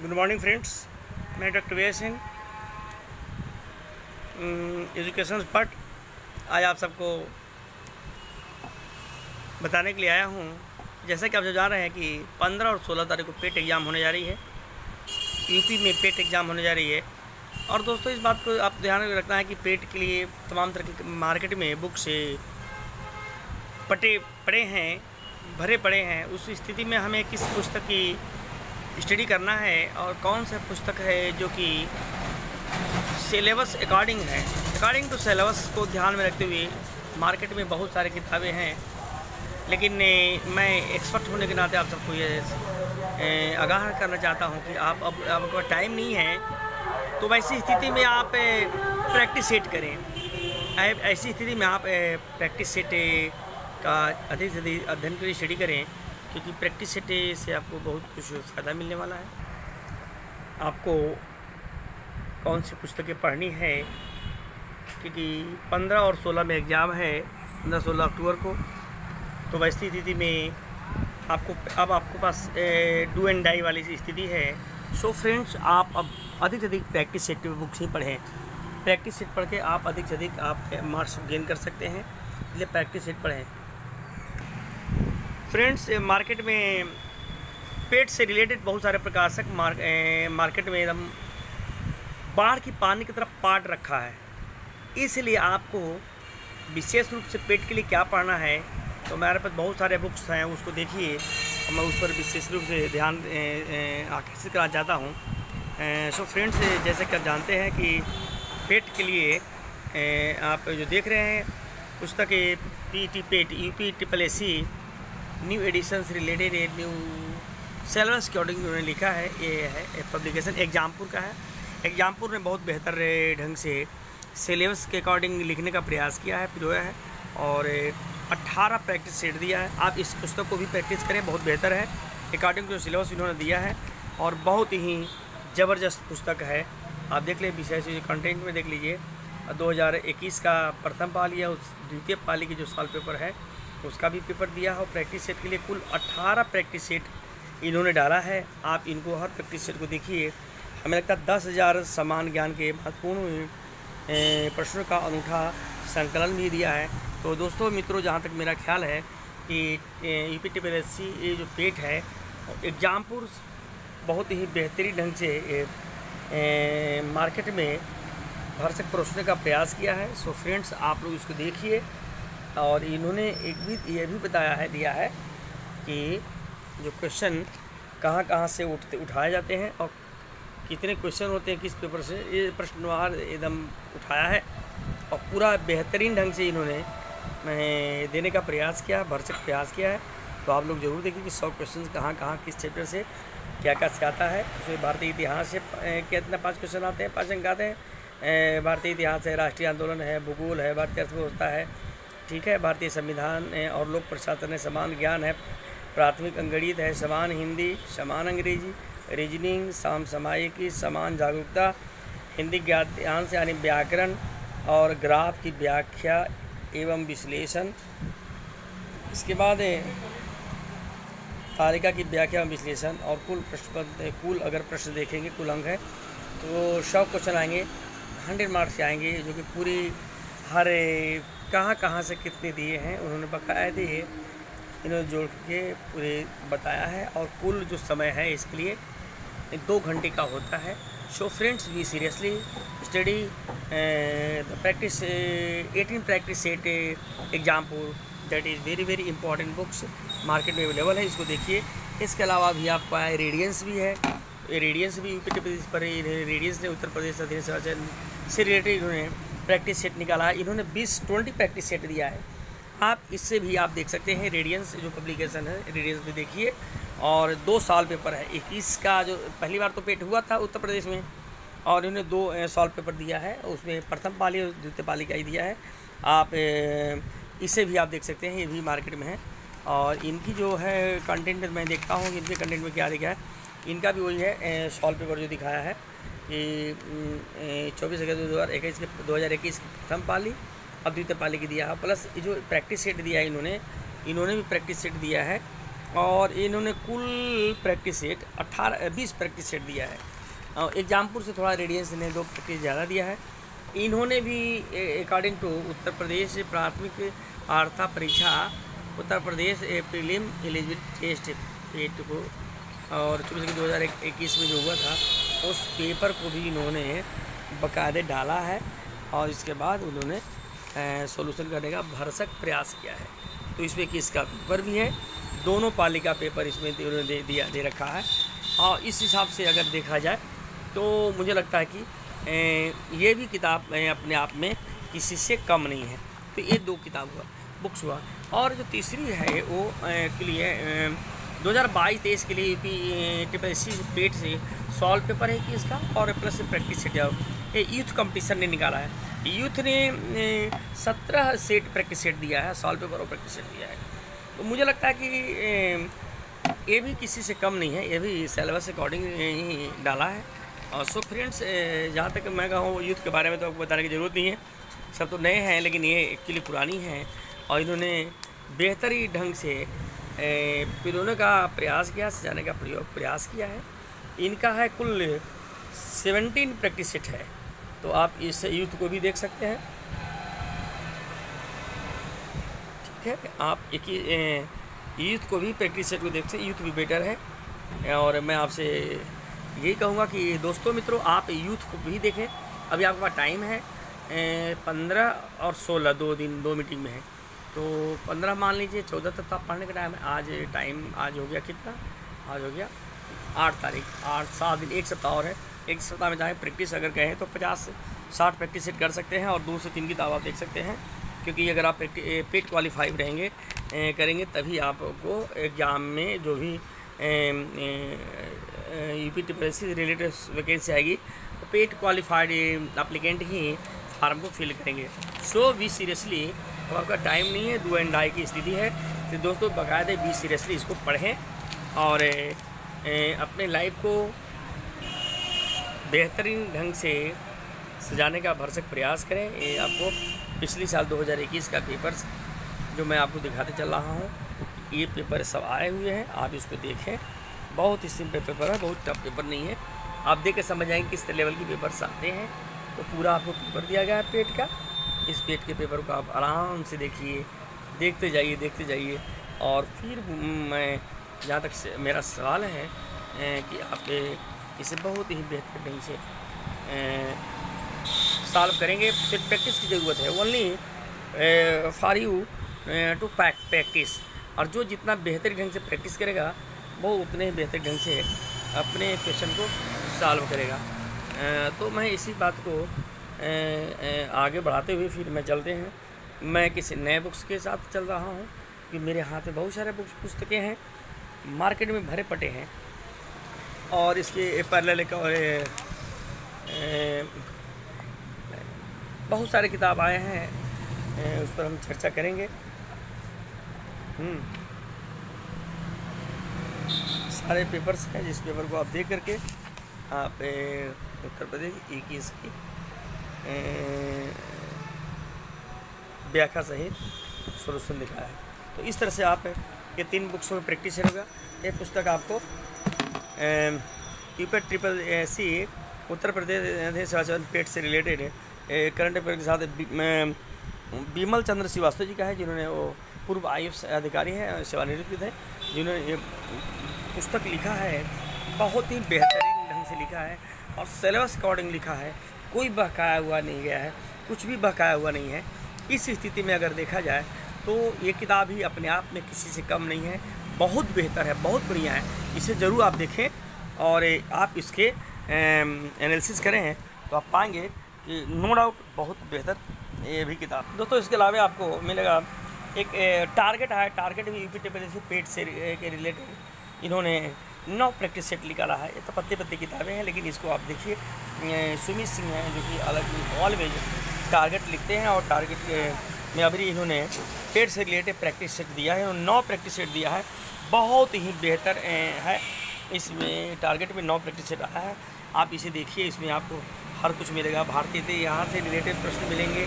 Good morning friends, मैं doctor वे Singh, education expert. आज आप सबको बताने के लिए आया हूँ। जैसा कि आप जो जान रहे हैं कि 15 और 16 तारीख को पेट एग्ज़ाम होने जा रही है। यूपी में पेट एग्ज़ाम होने जा रही है। और दोस्तों, इस बात को आप ध्यान में रखना है कि पेट के लिए तमाम तरह के मार्केट में बुक से पड़े हैं, भरे पड़े हैं। उस स्थिति में हमें किस पुस्तक की स्टडी करना है और कौन सा पुस्तक है जो कि सिलेबस अकॉर्डिंग टू सिलेबस को ध्यान में रखते हुए। मार्केट में बहुत सारी किताबें हैं, लेकिन मैं एक्सपर्ट होने के नाते आप सबको ये आगाह करना चाहता हूं कि आप अब आपका टाइम नहीं है, तो वैसी स्थिति में आप प्रैक्टिस सेट करें। ऐसी स्थिति में आप प्रैक्टिस सेट का अधिक से अधिक अध्ययन करें, स्टडी करें, क्योंकि प्रैक्टिस सेट से आपको बहुत कुछ फ़ायदा मिलने वाला है। आपको कौन सी पुस्तकें पढ़नी है, क्योंकि 15 और 16 में एग्ज़ाम है, 15-16 अक्टूबर को। तो वैसी स्थिति में आपको पास डू एंड डाई वाली स्थिति है। सो फ्रेंड्स, आप अब अधिक से अधिक प्रैक्टिस सेट बुक्स ही पढ़ें। प्रैक्टिस सेट पढ़ के आप अधिक से अधिक आप मार्क्स गेन कर सकते हैं, इसलिए प्रैक्टिस सेट पढ़ें। फ्रेंड्स, मार्केट में पेट से रिलेटेड बहुत सारे प्रकाशक मार्केट में एकदम बाढ़ की पानी की तरफ पाट रखा है। इसलिए आपको विशेष रूप से पेट के लिए क्या पढ़ना है, तो मेरे पास बहुत सारे बुक्स हैं, उसको देखिए और मैं उस पर विशेष रूप से ध्यान आकर्षित करना चाहता हूँ। सो फ्रेंड्स, जैसे कि आप जानते हैं कि पेट के लिए आप जो देख रहे हैं पुस्तक पीटी पेट यूपी SSSC न्यू एडिशन से रिलेटेड न्यू सिलेबस के अकॉर्डिंग उन्होंने लिखा है। ये है पब्लिकेशन एग्जामपुर का है। एग्जामपुर ने बहुत बेहतर ढंग से सिलेबस के अकॉर्डिंग लिखने का प्रयास किया है, पिरोया है, और 18 प्रैक्टिस सेट दिया है। आप इस पुस्तक को भी प्रैक्टिस करें, बहुत बेहतर है अकॉर्डिंग टू सिलेबस इन्होंने दिया है, और बहुत ही ज़बरदस्त पुस्तक है। आप देख लें, विषय से कंटेंट में देख लीजिए। 2021 का प्रथम पाली है, उस द्वितीय पाली की जो साल पेपर है उसका भी पेपर दिया है। और प्रैक्टिस सेट के लिए कुल 18 प्रैक्टिस सेट इन्होंने डाला है। आप इनको हर प्रैक्टिस सेट को देखिए। हमें लगता है 10,000 समान ज्ञान के महत्वपूर्ण प्रश्नों का अनूठा संकलन भी दिया है। तो दोस्तों मित्रों, जहाँ तक मेरा ख्याल है कि यूपी SSSC ये जो पेट है, एग्जामपुर बहुत ही बेहतरीन ढंग से मार्केट में भर से परोसने का प्रयास किया है। सो फ्रेंड्स, आप लोग इसको देखिए। और इन्होंने ये भी दिया है कि जो क्वेश्चन कहाँ से उठाए जाते हैं और कितने क्वेश्चन होते हैं किस पेपर से, ये प्रश्नवार एकदम उठाया है और पूरा बेहतरीन ढंग से इन्होंने देने का प्रयास किया, भरसक प्रयास किया है। तो आप लोग ज़रूर देखिए कि 100 क्वेश्चन कहाँ किस चैप्टर से क्या से आता है। उसमें भारतीय इतिहास से कितना 5 क्वेश्चन आते हैं, 5 अंक आते हैं। भारतीय इतिहास है, राष्ट्रीय आंदोलन है, भूगोल है, भारतीय अर्थव्यवस्था है, ठीक है, भारतीय संविधान और लोक प्रशासन है, समान ज्ञान है, प्राथमिक अंगणित है, समान हिंदी, समान अंग्रेजी, रीजनिंग, समसामयिकी, समान जागरूकता, हिंदी गद्यांश यानी व्याकरण और ग्राफ की व्याख्या एवं विश्लेषण। इसके बाद तालिका की व्याख्या एवं विश्लेषण। और कुल अगर प्रश्न देखेंगे, कुल अंक है तो 100 क्वेश्चन आएंगे, 100 मार्क्स से आएंगे, जो कि पूरी हर कहाँ से कितने दिए हैं उन्होंने बकायदे इन्होंने जोड़ के पूरे बताया है। और कुल जो समय है इसके लिए 2 घंटे का होता है। So friends, we seriously study the practice 18 practice set Exampur, that is very important books market में अवेलेबल है। इसको देखिए। इसके अलावा भी आपको रेडियंस भी है। रेडियंस भी यूपी प्रदेश पर, रेडियंस ने उत्तर प्रदेश अधीन से रिलेटेड इन्होंने प्रैक्टिस सेट निकाला है। इन्होंने 20 प्रैक्टिस सेट दिया है। आप इससे भी आप देख सकते हैं। रेडियंस जो पब्लिकेशन है, रेडियंस भी देखिए। और 2 साल पेपर है। 21 का जो पहली बार तो पेट हुआ था उत्तर प्रदेश में, और इन्होंने 2 साल पेपर दिया है। उसमें प्रथम पाली और द्वितीय पाली का ही दिया है। आप इसे भी आप देख सकते हैं, ये भी मार्केट में है। और इनकी जो है कंटेंट मैं देखता हूँ, इनके कंटेंट में क्या दिखा है। इनका भी वही है, साल पेपर जो दिखाया है कि 24 अगस्त 2021 की प्रथम पाली, अब द्वितीय पाली की दिया है। प्लस जो प्रैक्टिस सेट दिया है इन्होंने भी प्रैक्टिस सेट दिया है और इन्होंने कुल प्रैक्टिस सेट 20 प्रैक्टिस सेट दिया है। एग्जामपुर से थोड़ा रेडियंस ने 2 प्रैक्टिस ज़्यादा दिया है। इन्होंने भी अकॉर्डिंग टू उत्तर प्रदेश प्राथमिक आर्था परीक्षा, Uttar Pradesh prelim eligibility test पेट को और 2021 में जो हुआ था उस पेपर को भी इन्होंने बाकायदे डाला है और इसके बाद उन्होंने सॉल्यूशन करने का भरसक प्रयास किया है। तो इसमें किसका पेपर भी है, दोनों पाली का पेपर इसमें उन्होंने दे रखा है। और इस हिसाब से अगर देखा जाए तो मुझे लगता है कि ये भी किताब अपने आप में किसी से कम नहीं है। तो ये 2 किताब हुआ, बुक्स हुआ। और जो तीसरी है वो के लिए 2022-23 के लिए यूपी पेट से सॉल्व पेपर है कि इसका, और प्लस प्रैक्टिस सेट ये यूथ कंपटीशन ने निकाला है। यूथ ने 17 सेट प्रैक्टिस सेट दिया है, सॉल्व पेपर और प्रैक्टिस सेट दिया है। तो मुझे लगता है कि ये भी किसी से कम नहीं है, ये भी सिलेबस अकॉर्डिंग ही डाला है। और सो फ्रेंड्स, जहाँ तक मैं कहूँ यूथ के बारे में तो आपको बताने की ज़रूरत नहीं है, सब तो नए हैं, लेकिन ये एक्चुअली पुरानी हैं और इन्होंने बेहतरी ढंग से पिरोने का प्रयास किया, सजाने का प्रयास किया है। इनका है कुल 17 प्रैक्टिस सेट है। तो आप इस यूथ को भी देख सकते हैं, ठीक है। आप एक ही यूथ को भी प्रैक्टिस सेट को देख सकते हैं, यूथ भी बेटर है। और मैं आपसे यही कहूँगा कि दोस्तों मित्रों, आप यूथ को भी देखें। अभी आपके पास टाइम है 15 और 16 2 मीटिंग में है, तो 15 मान लीजिए, 14 तक तो आप पढ़ने का टाइम है। आज हो गया कितना, आज हो गया 8 तारीख, 7 दिन, 1 सप्ताह और है। 1 सप्ताह में चाहे प्रैक्टिस अगर कहें तो 50 से 60 प्रैक्टिस सेट कर सकते हैं और 2 से 3 किताब आप देख सकते हैं। क्योंकि अगर आप पेट क्वालिफाई करेंगे तभी आपको एग्ज़ाम में जो भी यूपी टीपीएससी से रिलेटेड वैकेंसी आएगी तो पेट क्वालिफाइड एप्लीकेंट ही फार्म को फिल करेंगे। सो बी सीरियसली, अब आपका टाइम नहीं है, डू एंड डाई की स्थिति है। तो दोस्तों बाकायदे बी सीरियसली इसको पढ़ें और अपने लाइफ को बेहतरीन ढंग से सजाने का भरसक प्रयास करें। ये आपको पिछले साल 2021 का पेपर्स जो मैं आपको दिखाते चल रहा हूँ, ये पेपर सब आए हुए हैं, आप इसको देखें। बहुत ही सिंपल पेपर है, बहुत टफ पेपर नहीं है। आप देख के समझ आएंगे किस लेवल के पेपर्स आते हैं। तो पूरा आपको पेपर दिया गया है पेट का। इस पेट के पेपर को आप आराम से देखिए, देखते जाइए। और फिर मैं जहाँ तक से मेरा सवाल है कि आप इसे बहुत ही बेहतर ढंग से सॉल्व करेंगे। सिर्फ प्रैक्टिस की ज़रूरत है, only for you to practice. और जो जितना बेहतर ढंग से प्रैक्टिस करेगा वो उतने ही बेहतर ढंग से अपने क्वेश्चन को सॉल्व करेगा। तो मैं इसी बात को आगे बढ़ाते हुए फिर मैं चलते हैं। मैं किसी नए बुक्स के साथ चल रहा हूँ कि मेरे हाथ में बहुत सारे पुस्तकें हैं, मार्केट में भरे पटे हैं। और इसके पैरेलल और बहुत सारे किताब आए हैं, उस पर हम चर्चा करेंगे। सारे पेपर्स हैं, जिस पेपर को आप देख करके आप उत्तर प्रदेश 21 की व्याख्या सहित सोल्यूशन लिखा है। तो इस तरह से आप ये 3 बुक्स में प्रैक्टिस होगा। ये पुस्तक आपको यूपी ट्रिपल-सी उत्तर प्रदेश पेट से रिलेटेड करंट अफेयर के साथ विमल चंद्र श्रीवास्तव जी का है, जिन्होंने वो पूर्व IAS अधिकारी हैं, सेवानिवृत्त हैं, जिन्होंने ये पुस्तक लिखा है। बहुत ही बेहतरीन ढंग से लिखा है और सिलेबस अकॉर्डिंग लिखा है। कोई बहकाया हुआ नहीं गया है, कुछ भी बहकाया हुआ नहीं है। इस स्थिति में अगर देखा जाए तो ये किताब ही अपने आप में किसी से कम नहीं है, बहुत बेहतर है, बहुत बढ़िया है। इसे ज़रूर आप देखें और आप इसके एनालिसिस करें तो आप पाएंगे कि नो डाउट बहुत बेहतर ये भी किताब। दोस्तों इसके अलावा आपको मिलेगा एक टारगेट है। टारगेट भी यूपी टीपीएससी पेट से के रिलेटेड इन्होंने 9 प्रैक्टिस सेट निकाला है। ये तो पत्ते किताबें हैं, लेकिन इसको आप देखिए, सुमित सिंह हैं जो कि अलग ऑलवेज टारगेट लिखते हैं और टारगेट में अभी इन्होंने पेट से रिलेटेड प्रैक्टिस सेट दिया है और 9 प्रैक्टिस सेट दिया है। बहुत ही बेहतर है। इसमें टारगेट में 9 प्रैक्टिस सेट आया है। आप इसे देखिए, इसमें आपको हर कुछ मिलेगा। भारतीय इतिहास से रिलेटेड प्रश्न मिलेंगे,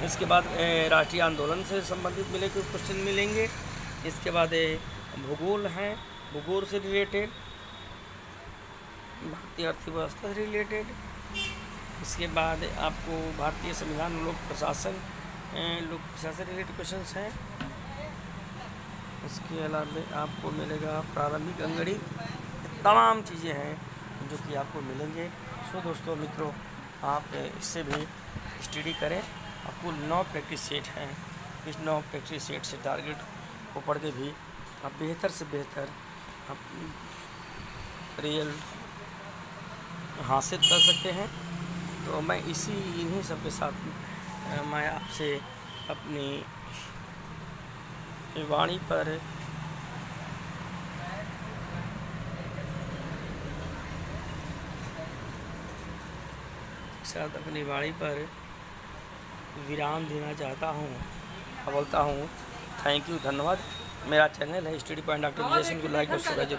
इसके बाद राष्ट्रीय आंदोलन से संबंधित मिले कुछ क्वेश्चन मिलेंगे, इसके बाद भूगोल हैं, भूगोल से रिलेटेड, भारतीय अर्थव्यवस्था से रिलेटेड। इसके बाद आपको भारतीय संविधान, लोक प्रशासन से रिलेटेड क्वेश्चंस हैं। इसके अलावा आपको मिलेगा प्रारंभिक अंकगणित, तमाम चीज़ें हैं जो कि आपको मिलेंगे। सो दोस्तों मित्रों, आप इससे भी स्टडी करें। आपको 9 प्रैक्टिस सेट हैं, इस 9 प्रैक्टिस सेट से टारगेट को पढ़ के भी आप बेहतर से बेहतर आप रिजल्ट हासिल कर सकते हैं। तो मैं इन्हीं सब के साथ मैं आपसे अपनी वाणी पर विराम देना चाहता हूँ, बोलता हूँ थैंक यू, धन्यवाद। मेरा चैनल है study point doctor Vijay Singh को लाइक और सब्सक्राइब